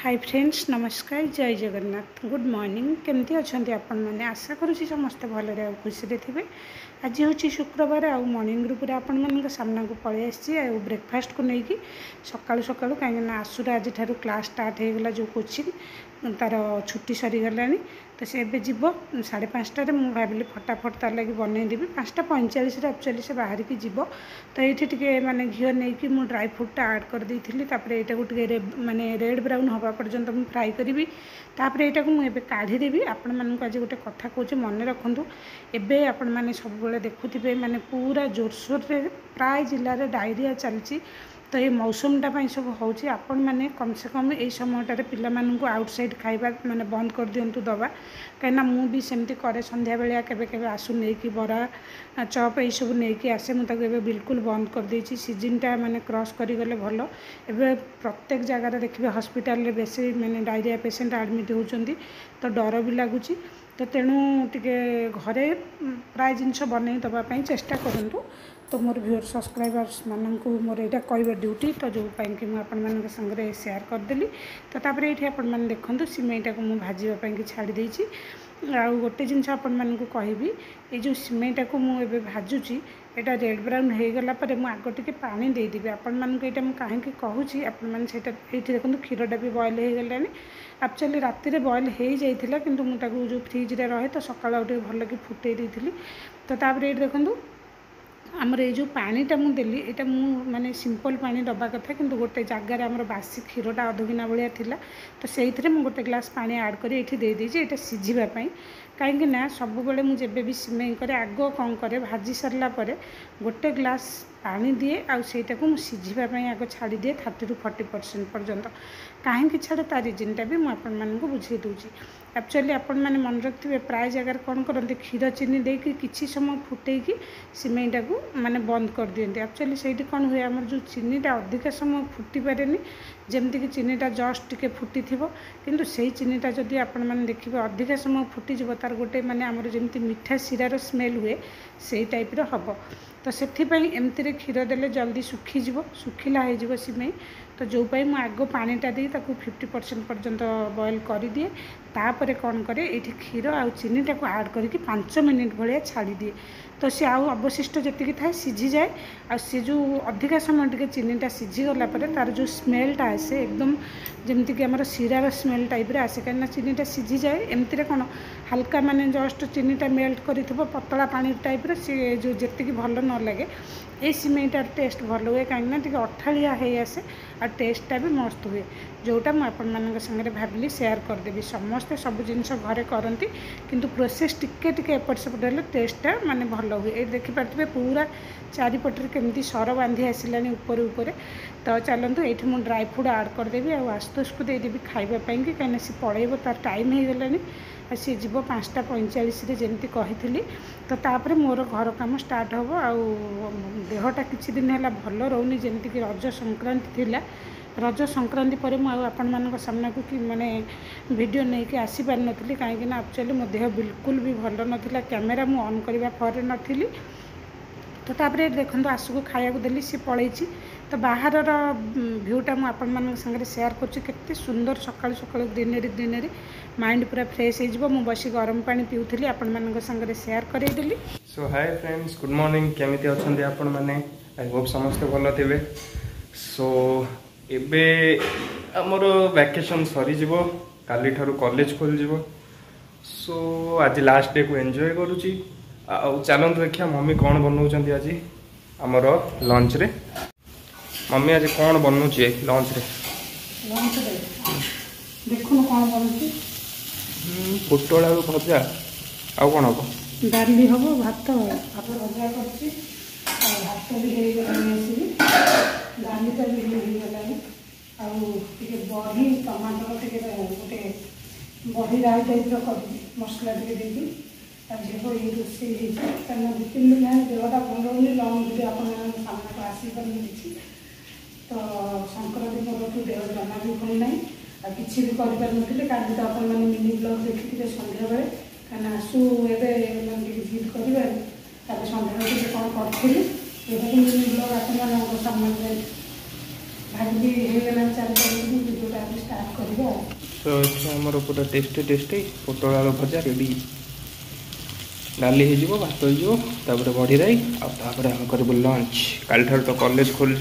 Hi friends नमस्कार जय Jagannath good morning केमती अच्छा आपण मैंने आशा करुँची समस्ते भलरे खुशी थे। आज हूँ शुक्रवार आउ मॉर्निंग ग्रुप आपण मान सामना को पलि आसी ब्रेकफास्ट को लेकिन सकालू सकालू कहीं आसुरा आज क्लास स्टार्ट हो गला जो कोचिंग तार छुट्टी सरीगला तो सी एवं जीव 5:30 मुझे भाविली फटाफट तार लगे बनईदेवी 5:45 एक्चुअली से बाहर की जीव तो ये टे माने घी नहीं कि मुझे ड्राई फ्रूटा आड कर देती यहाँ माने रेड ब्राउन हवा पर्यंत मुझे फ्राए करी तापर यहाँ मुझे काढ़ीदेवी आपण मानक आज गोटे कथा कौच मन रखु एवं आपण मैंने सब देखुवे माने पूरा जोरसोर प्राय जिले में डायरिया चलती तो ये मौसमटा सब होची आपण मैंने कम से कम यही समयटार पिलामानंकु आउटसाइड खाइबा माने बंद कर दिंतु दवा कहीं मु भी सेमती करे संध्या बेलिया केबे आसु नहीं कि बरा चप ये सब नहीं आसे मुझे बिल्कुल बंद कर देछि सीजनटा माने क्रॉस करी गले भलो एबे प्रत्येक जगह देखिए हॉस्पिटल रे बेसी माने डायरिया पेशेंट एडमिट होउचंती तो डर भी लगुच तो तेणु टिके घरे प्राय जिनस बन दवाई चेष्टा करूँ तो मोर व्यूअर सब्सक्राइबर्स मानक मोर यहाँ कहवा ड्यूटी तो जो कि मुझे संगे शेयर करदेली तो तापर ये आपण मैंने देखूँ सिमेटा को मुझे भाजवाई छाड़ी आउ गोटे जिनस आपण मानक कहबी ये जो सिमेटा को मुझे भाजुची यहाँ रेड ब्राउन हो गला मुझे आग टे पानी देदेवी आपण मानक यहाँ मुझे कहीं कहूँ आपण मैंने ये देखो क्षीरटा भी बॉयल हो गला एक्चुअली राति बॉयल हो जाता कि मुझे जो फ्रिज रे रहे तो सकाल भल कि फुटे देती तो तापर ये देखो आमर ये जो पानीटा मुझे यहाँ माने सिंपल पानी दबा कथा कि गोटे जगार आमर बासी क्षीरटा अधगिना भाया थिला तो से गोटे ग्लास पानी आड कर ये देदेजी यहाँ सीझापी कहीं सब बेले मुझे भी सिमेई करे आग कौन करे भाजी सारा गोटे ग्लास पानी दिए आईटा को सीझापी आग छाड़ी दिए 30 to 40% पर्यंत कहीं छाड़े तार रिजनटा भी मुझे बुझे दूसरी एक्चुअली आपण मैंने मन रखिए प्राय जगह कौन करते क्षीर चीनी देकी किसी समय फुटेकी सिमेईटा को माने बंद कर दियंती एक्चुअली से कौन हुए आमर जो चीनीटा अधिक समय फुटी पारे जमती कि चीनीटा जस्ट टिके फुटी थी किंतु से चीनीटा जदि आपण मैंने देखिए अधिक समय फुटीज तार गोटे माने आमर जमती मीठा सीरार स्मेल हुए से टाइप हम तो से एमती क्षीर देले जल्दी सुखीज सुखिला हो सिमेई तो जो मुझे आग पानीटा दी 50% पर्यंत बॉयल कर दिए तापर कौन करे ये क्षीर आ चीनीटा को आड करके 5 मिनिट भाया छाड़ी दिए तो सी आउ अवशिष्ट जी थाए सीझी जाए आ सी जो अधिका समय टे चीनीटा सीझीगला तार जो स्मेलटा आसे एकदम जमती कि आमर सीरार स्मेल टाइप आसे कहीं चीनीटा सीझी जाए एमती कौन हल्का माने जस्ट चीनीटा मेल्ट कर पतला पानी टाइप सी जो जी भल न लगे ये सिमेईटार टेस्ट भल हुए कहीं अठाड़िया हो आसे आ टेस्टा भी मस्त हुए जोटा मुझे संगे भाविली शेयर करदेवी समस्ते सब जिनस घरे करती किंतु प्रोसेस टिके एपट सेपट हेल्ले टेस्टा माने भल हुए ये देखिपे पूरा चारिपटे केमती सर बांधी आसला ऊपर तो चलतु ये मुझे ड्राई फ्रूट आड करदेवी आशुतोष को देदेवी खावाई कि कहीं सी पलैब तार टाइम हो गलानी सी जीव 5:45 जमी कही तो तापर मोर घर काम स्टार्ट हम आउ देहटा किसी दिन है भल रोनी जमती कि रज संक्रांति थिला रज संक्रांति पर मुझे सामना को कि माने वीडियो नहीं कि आसी पार नी कहीं एक्चुअली मो देह बिल्कुल भी भल नाला कैमेरा मु ऑन करने पर नी तो तापर देखो आसू को खाया देली सी पलैी तो बाहर भ्यूटा मुझे संगे शेयर करते सुंदर सकाल सकाल ग्रीनरी माइंड पूरा फ्रेश हो बस गरम पानी पीऊली आपण संगे शेयर करदेली। सो हाय फ्रेंड्स गुड मॉर्निंग केमिति अछंती आपण माने आई होप समस्त भल थे। सो एबे हमर वैकेशन सरी जीवो काली ठारू कॉलेज खोल जीवो सो आज लास्ट डे को एंजॉय करूची आ चलंत देखिया मम्मी कौन बनौचंती आज हमर लंच रे मम्मी आज कौन बनौची लंच रे देखो कौन बनौची पोटल आलू भजा आ कौन हम डाली हम भात भात भजा करछि भात भी हे गलानी डालीटा भी हो गलानी आगे बड़ी टमाटर टे गोटे बड़ी राई टाइप कर मसला टे देगी झील ये रोषे कहीं 2-3 दिन है देहटा भल होनी लंग भी आप सामना को आसपारे तो संक्रांति पर्व देह जमा भी भल ना किसी भी करें काली तो आपने मिनी ब्लग देखी सन्ध्या बेले कहीं आसू एवं भिजिट कर सन्ध्या बेले कौन करी मिनी ब्लग आप सामने भागी हो गला 4-5 दिन भिडियोटा स्टार्ट कर सो ये आमर पूरा टेस्टी टेस्टी पोटल आलू भजा रेडी डाली हो भात हो बड़ी राई आम करूँ लंच काली ठार तो कॉलेज खोल